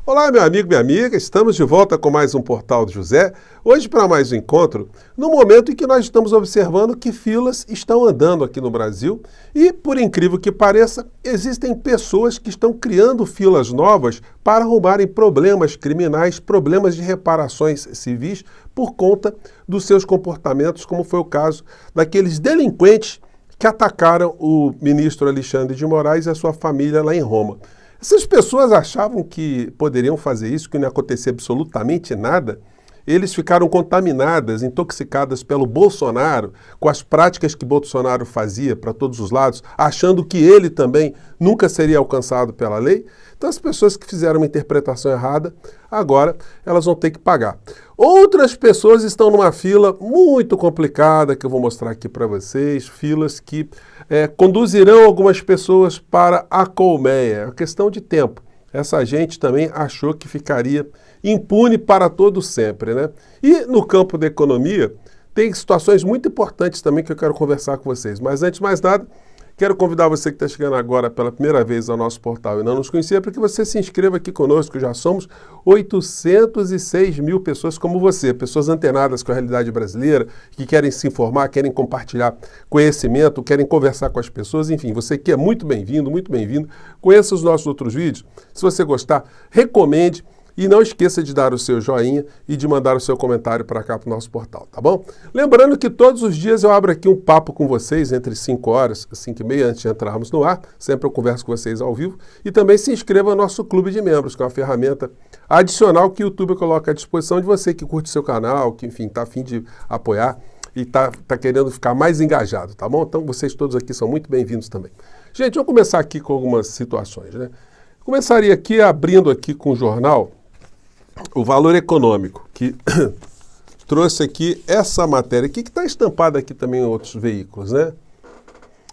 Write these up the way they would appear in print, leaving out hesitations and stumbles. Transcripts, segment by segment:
Olá, meu amigo, minha amiga, estamos de volta com mais um Portal do José, hoje para mais um encontro, no momento em que nós estamos observando que filas estão andando aqui no Brasil e, por incrível que pareça, existem pessoas que estão criando filas novas para arrumarem problemas criminais, problemas de reparações civis por conta dos seus comportamentos, como foi o caso daqueles delinquentes que atacaram o ministro Alexandre de Moraes e a sua família lá em Roma. Essas pessoas achavam que poderiam fazer isso, que não ia acontecer absolutamente nada. Eles ficaram contaminadas, intoxicadas pelo Bolsonaro, com as práticas que Bolsonaro fazia para todos os lados, achando que ele também nunca seria alcançado pela lei. Então as pessoas que fizeram uma interpretação errada, agora elas vão ter que pagar. Outras pessoas estão numa fila muito complicada, que eu vou mostrar aqui para vocês, filas que conduzirão algumas pessoas para a colmeia. É uma questão de tempo. Essa gente também achou que ficaria impune para todo sempre, né? E no campo da economia, tem situações muito importantes também que eu quero conversar com vocês. Mas antes de mais nada, quero convidar você que está chegando agora pela primeira vez ao nosso portal e não nos conhecia, para que você se inscreva aqui conosco. Já somos 806 mil pessoas como você, pessoas antenadas com a realidade brasileira, que querem se informar, querem compartilhar conhecimento, querem conversar com as pessoas. Enfim, você que é muito bem-vindo, muito bem-vindo. Conheça os nossos outros vídeos. Se você gostar, recomende. E não esqueça de dar o seu joinha e de mandar o seu comentário para cá para o nosso portal, tá bom? Lembrando que todos os dias eu abro aqui um papo com vocês entre 5 horas, 5 e meia, antes de entrarmos no ar. Sempre eu converso com vocês ao vivo. E também se inscreva no nosso clube de membros, que é uma ferramenta adicional que o YouTube coloca à disposição de você que curte seu canal, que, enfim, está a fim de apoiar e tá querendo ficar mais engajado, tá bom? Então vocês todos aqui são muito bem-vindos também. Gente, vamos começar aqui com algumas situações, né? Começaria aqui abrindo aqui com o jornal O Valor Econômico, que trouxe aqui essa matéria aqui, que está estampada aqui também em outros veículos, né?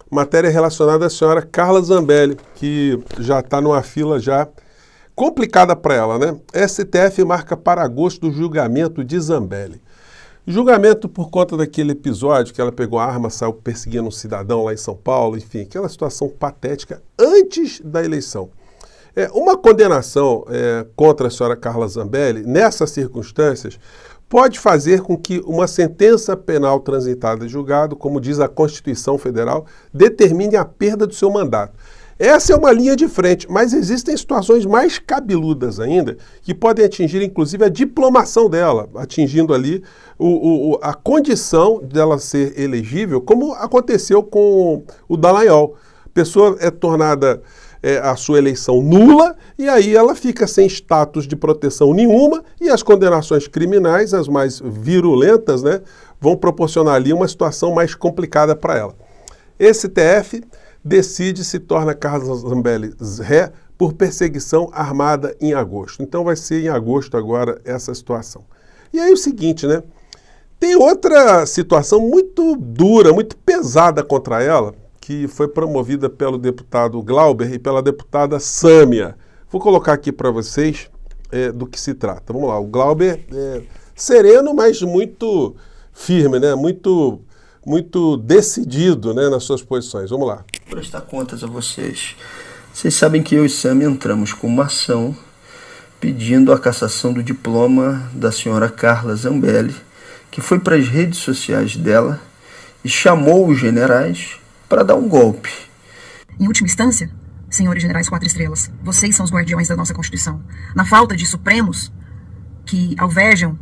Matéria relacionada à senhora Carla Zambelli, que já está numa fila já complicada para ela, né? STF marca para agosto o julgamento de Zambelli. Julgamento por conta daquele episódio que ela pegou a arma, saiu perseguindo um cidadão lá em São Paulo, enfim, aquela situação patética antes da eleição. Uma condenação contra a senhora Carla Zambelli, nessas circunstâncias, pode fazer com que uma sentença penal transitada em julgado, como diz a Constituição Federal, determine a perda do seu mandato. Essa é uma linha de frente, mas existem situações mais cabeludas ainda, que podem atingir, inclusive, a diplomação dela, atingindo ali a condição dela ser elegível, como aconteceu com o Dallagnol. A pessoa é tornada a sua eleição nula, e aí ela fica sem status de proteção nenhuma, e as condenações criminais, as mais virulentas, né, vão proporcionar ali uma situação mais complicada para ela. STF decide se torna Carla Zambelli ré por perseguição armada em agosto. Então vai ser em agosto agora essa situação. E aí o seguinte, né, tem outra situação muito dura, muito pesada contra ela, que foi promovida pelo deputado Glauber e pela deputada Sâmia. Vou colocar aqui para vocês do que se trata. Vamos lá, o Glauber é sereno, mas muito firme, né? Muito decidido, né, nas suas posições. Vamos lá. Vou prestar contas a vocês. Vocês sabem que eu e Sâmia entramos com uma ação pedindo a cassação do diploma da senhora Carla Zambelli, que foi para as redes sociais dela e chamou os generais para dar um golpe. Em última instância, senhores generais 4 estrelas, vocês são os guardiões da nossa Constituição. Na falta de supremos que alvejam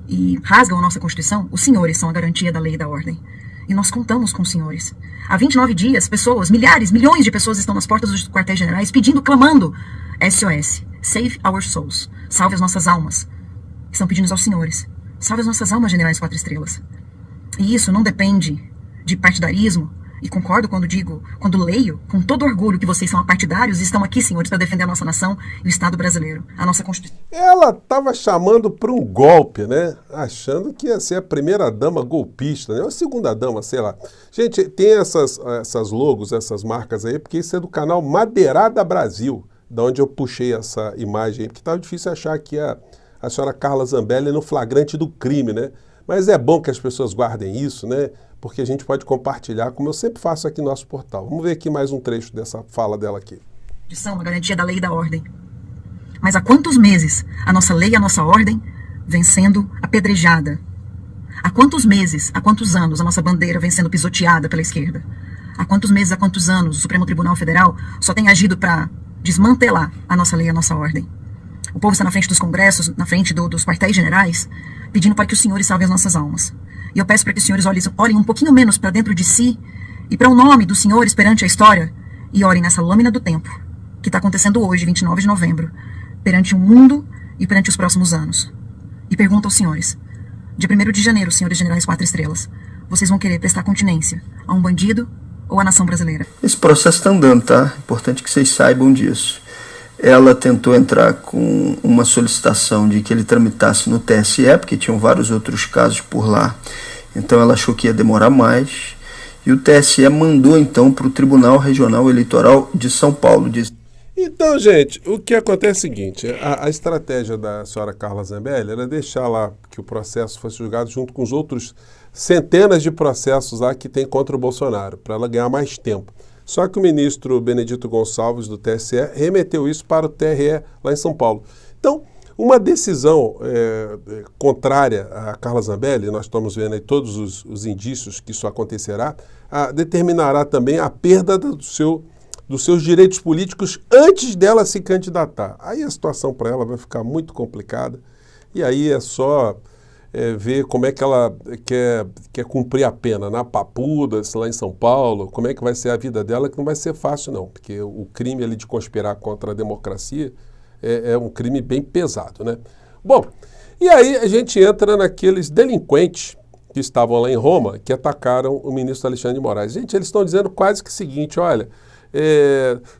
e rasgam a nossa Constituição, os senhores são a garantia da lei e da ordem. E nós contamos com os senhores. Há 29 dias, pessoas, milhares, milhões de pessoas estão nas portas dos quartéis generais pedindo, clamando SOS, Save Our Souls, salve as nossas almas. Estão pedindo aos senhores, salve as nossas almas, generais 4 estrelas. E isso não depende de partidarismo. E concordo quando leio, com todo orgulho, que vocês são partidários e estão aqui, senhores, para defender a nossa nação e o Estado brasileiro, a nossa Constituição. Ela estava chamando para um golpe, né? Achando que ia ser a primeira-dama golpista, né? Ou a segunda-dama, sei lá. Gente, tem essas logos, essas marcas aí, porque isso é do canal Madeirada Brasil, da onde eu puxei essa imagem, porque estava difícil achar que a senhora Carla Zambelli no flagrante do crime, né? Mas é bom que as pessoas guardem isso, né? Porque a gente pode compartilhar, como eu sempre faço aqui no nosso portal. Vamos ver aqui mais um trecho dessa fala dela aqui. Uma garantia da lei e da ordem. Mas há quantos meses a nossa lei e a nossa ordem vem sendo apedrejada? Há quantos meses, há quantos anos a nossa bandeira vem sendo pisoteada pela esquerda? Há quantos meses, há quantos anos o Supremo Tribunal Federal só tem agido para desmantelar a nossa lei e a nossa ordem? O povo está na frente dos congressos, na frente dos quartéis generais, pedindo para que os senhores salvem as nossas almas. E eu peço para que os senhores olhem um pouquinho menos para dentro de si e para o nome dos senhores perante a história e olhem nessa lâmina do tempo que está acontecendo hoje, 29 de novembro, perante o mundo e perante os próximos anos. E pergunto aos senhores, dia 1º de janeiro, senhores generais 4 estrelas, vocês vão querer prestar continência a um bandido ou à nação brasileira? Esse processo está andando, tá? Importante que vocês saibam disso. Ela tentou entrar com uma solicitação de que ele tramitasse no TSE, porque tinham vários outros casos por lá. Então ela achou que ia demorar mais. E o TSE mandou então para o Tribunal Regional Eleitoral de São Paulo. Então, gente, o que acontece é o seguinte, a estratégia da senhora Carla Zambelli era deixar lá que o processo fosse julgado junto com os outros centenas de processos lá que tem contra o Bolsonaro, para ela ganhar mais tempo. Só que o ministro Benedito Gonçalves, do TSE, remeteu isso para o TRE lá em São Paulo. Então, uma decisão contrária a Carla Zambelli, nós estamos vendo aí todos os indícios que isso acontecerá, determinará também a perda dos seus direitos políticos antes dela se candidatar. Aí a situação para ela vai ficar muito complicada e aí é só ver como é que ela quer cumprir a pena, na Papudas, lá em São Paulo, como é que vai ser a vida dela, que não vai ser fácil não, porque o crime ali de conspirar contra a democracia é um crime bem pesado, né? Bom, e aí a gente entra naqueles delinquentes que estavam lá em Roma, que atacaram o ministro Alexandre de Moraes. Gente, eles estão dizendo quase que o seguinte, olha,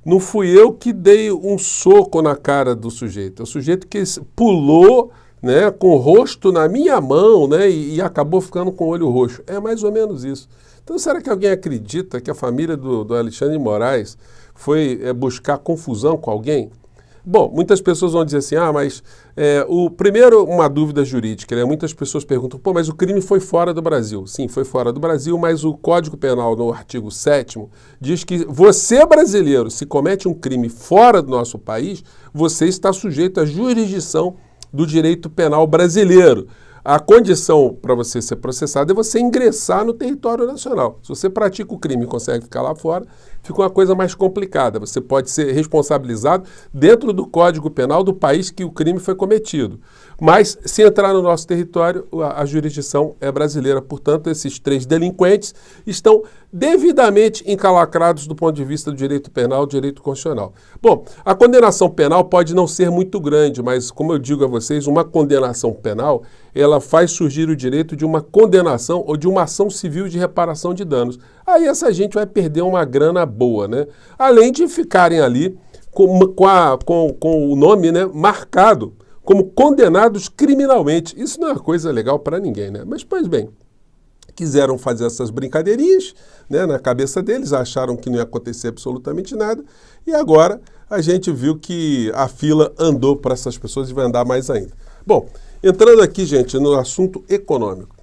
não fui eu que dei um soco na cara do sujeito, é o sujeito que pulou, né, com o rosto na minha mão, né, e acabou ficando com o olho roxo. É mais ou menos isso. Então, será que alguém acredita que a família do Alexandre de Moraes foi buscar confusão com alguém? Bom, muitas pessoas vão dizer assim, mas primeiro uma dúvida jurídica, né? Muitas pessoas perguntam, mas o crime foi fora do Brasil. Sim, foi fora do Brasil, mas o Código Penal, no artigo 7º, diz que você, brasileiro, se comete um crime fora do nosso país, você está sujeito à jurisdição do direito penal brasileiro. A condição para você ser processado é você ingressar no território nacional. Se você pratica o crime e consegue ficar lá fora, fica uma coisa mais complicada. Você pode ser responsabilizado dentro do Código Penal do país que o crime foi cometido. Mas, se entrar no nosso território, a jurisdição é brasileira. Portanto, esses 3 delinquentes estão devidamente encalacrados do ponto de vista do direito penal, do direito constitucional. Bom, a condenação penal pode não ser muito grande, mas, como eu digo a vocês, uma condenação penal, ela faz surgir o direito de uma condenação ou de uma ação civil de reparação de danos. Aí essa gente vai perder uma grana boa, né? Além de ficarem ali com o nome, né, marcado como condenados criminalmente. Isso não é uma coisa legal para ninguém, né? Mas, pois bem, quiseram fazer essas brincadeirinhas, né, na cabeça deles, acharam que não ia acontecer absolutamente nada, e agora a gente viu que a fila andou para essas pessoas e vai andar mais ainda. Bom, entrando aqui, gente, no assunto econômico.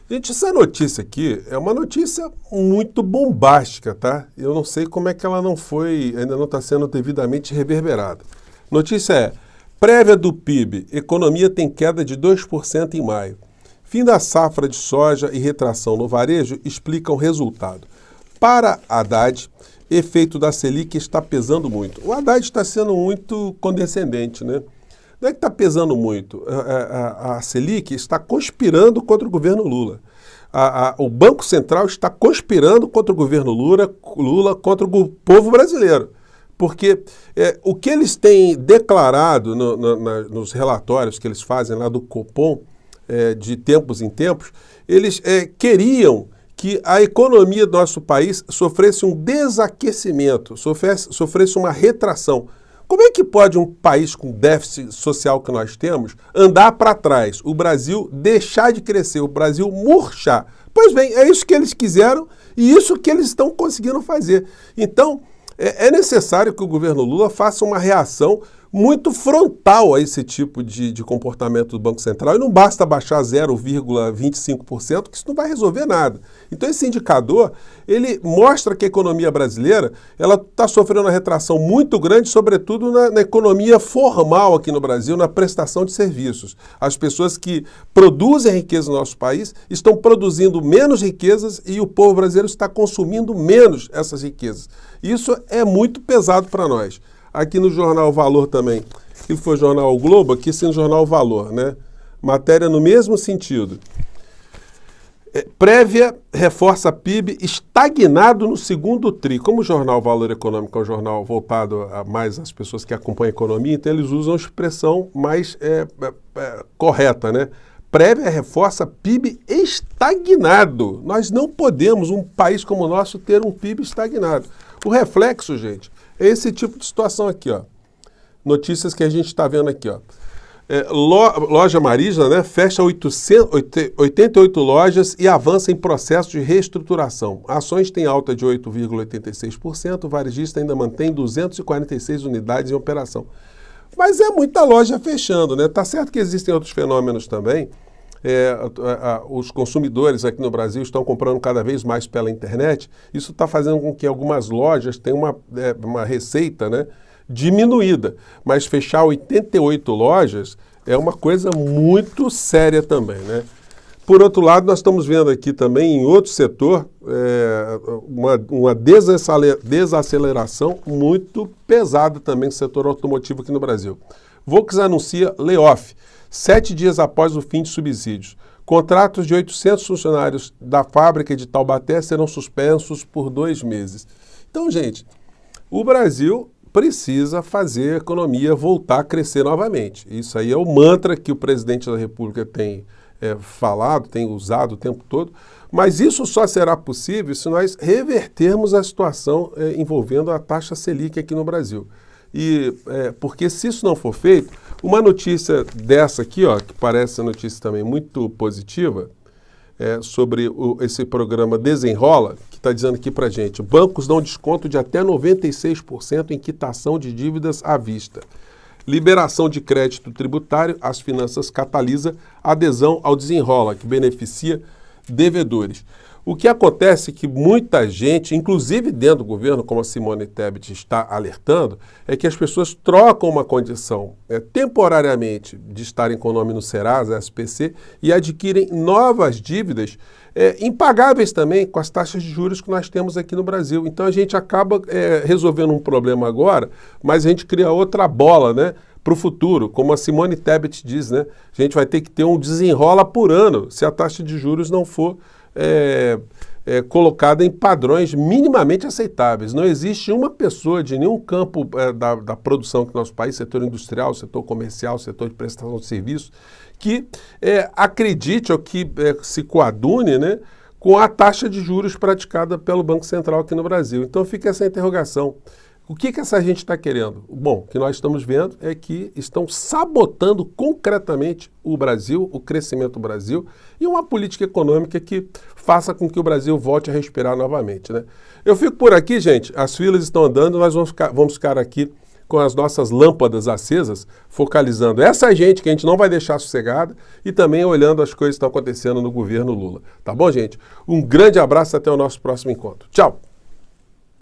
Gente, essa notícia aqui é uma notícia muito bombástica, tá? Eu não sei como é que ela ainda não está sendo devidamente reverberada. Notícia é: prévia do PIB, economia tem queda de 2% em maio. Fim da safra de soja e retração no varejo explicam o resultado. Para Haddad, efeito da Selic está pesando muito. O Haddad está sendo muito condescendente, né? Não é que está pesando muito. A Selic está conspirando contra o governo Lula. O Banco Central está conspirando contra o governo Lula contra o povo brasileiro. Porque o que eles têm declarado nos relatórios que eles fazem lá do Copom, de tempos em tempos, eles queriam que a economia do nosso país sofresse um desaquecimento, sofresse uma retração. Como é que pode um país com déficit social que nós temos andar para trás, o Brasil deixar de crescer, o Brasil murchar? Pois bem, é isso que eles quiseram e isso que eles estão conseguindo fazer. Então, é necessário que o governo Lula faça uma reação muito frontal a esse tipo de comportamento do Banco Central, e não basta baixar 0,25%, que isso não vai resolver nada. Então esse indicador, ele mostra que a economia brasileira ela está sofrendo uma retração muito grande, sobretudo na economia formal aqui no Brasil, na prestação de serviços. As pessoas que produzem riqueza no nosso país estão produzindo menos riquezas e o povo brasileiro está consumindo menos essas riquezas. Isso é muito pesado para nós. Aqui no Jornal Valor também, que foi o Jornal o Globo, aqui sim no Jornal Valor, né? Matéria no mesmo sentido. Prévia reforça PIB estagnado no segundo tri. Como o Jornal Valor Econômico é um jornal voltado a mais às pessoas que acompanham a economia, então eles usam a expressão mais correta, né? Prévia reforça PIB estagnado. Nós não podemos, um país como o nosso, ter um PIB estagnado. O reflexo, gente, é esse tipo de situação aqui, ó. Notícias que a gente está vendo aqui, ó. Loja Marisa, né, fecha 88 lojas e avança em processo de reestruturação. Ações têm alta de 8,86%, o varejista ainda mantém 246 unidades em operação. Mas é muita loja fechando, né? Tá certo que existem outros fenômenos também. Os consumidores aqui no Brasil estão comprando cada vez mais pela internet. Isso está fazendo com que algumas lojas tenham uma receita, né, diminuída. Mas fechar 88 lojas é uma coisa muito séria também, né? Por outro lado, nós estamos vendo aqui também, em outro setor, uma desaceleração muito pesada também no setor automotivo aqui no Brasil. Volkswagen anuncia layoff 7 dias após o fim de subsídios. Contratos de 800 funcionários da fábrica de Taubaté serão suspensos por 2 meses. Então, gente, o Brasil precisa fazer a economia voltar a crescer novamente. Isso aí é o mantra que o presidente da República tem falado, tem usado o tempo todo, mas isso só será possível se nós revertermos a situação envolvendo a taxa Selic aqui no Brasil. Porque se isso não for feito, uma notícia dessa aqui, ó, que parece uma notícia também muito positiva, sobre esse programa Desenrola, que está dizendo aqui para gente: bancos dão desconto de até 96% em quitação de dívidas à vista. Liberação de crédito tributário às finanças catalisa adesão ao Desenrola, que beneficia devedores. O que acontece é que muita gente, inclusive dentro do governo, como a Simone Tebet está alertando, é que as pessoas trocam uma condição temporariamente de estarem com o nome no Serasa, SPC, e adquirem novas dívidas impagáveis também com as taxas de juros que nós temos aqui no Brasil. Então a gente acaba resolvendo um problema agora, mas a gente cria outra bola, né, para o futuro. Como a Simone Tebet diz, né, a gente vai ter que ter um desenrola por ano se a taxa de juros não for colocada em padrões minimamente aceitáveis. Não existe uma pessoa de nenhum campo da produção aqui no nosso país, setor industrial, setor comercial, setor de prestação de serviço, que acredite ou que se coadune, né, com a taxa de juros praticada pelo Banco Central aqui no Brasil. Então fica essa interrogação. O que essa gente está querendo? Bom, o que nós estamos vendo é que estão sabotando concretamente o Brasil, o crescimento do Brasil, e uma política econômica que faça com que o Brasil volte a respirar novamente, né? Eu fico por aqui, gente. As filas estão andando, nós vamos ficar aqui com as nossas lâmpadas acesas, focalizando essa gente que a gente não vai deixar sossegada e também olhando as coisas que estão acontecendo no governo Lula. Tá bom, gente? Um grande abraço e até o nosso próximo encontro. Tchau!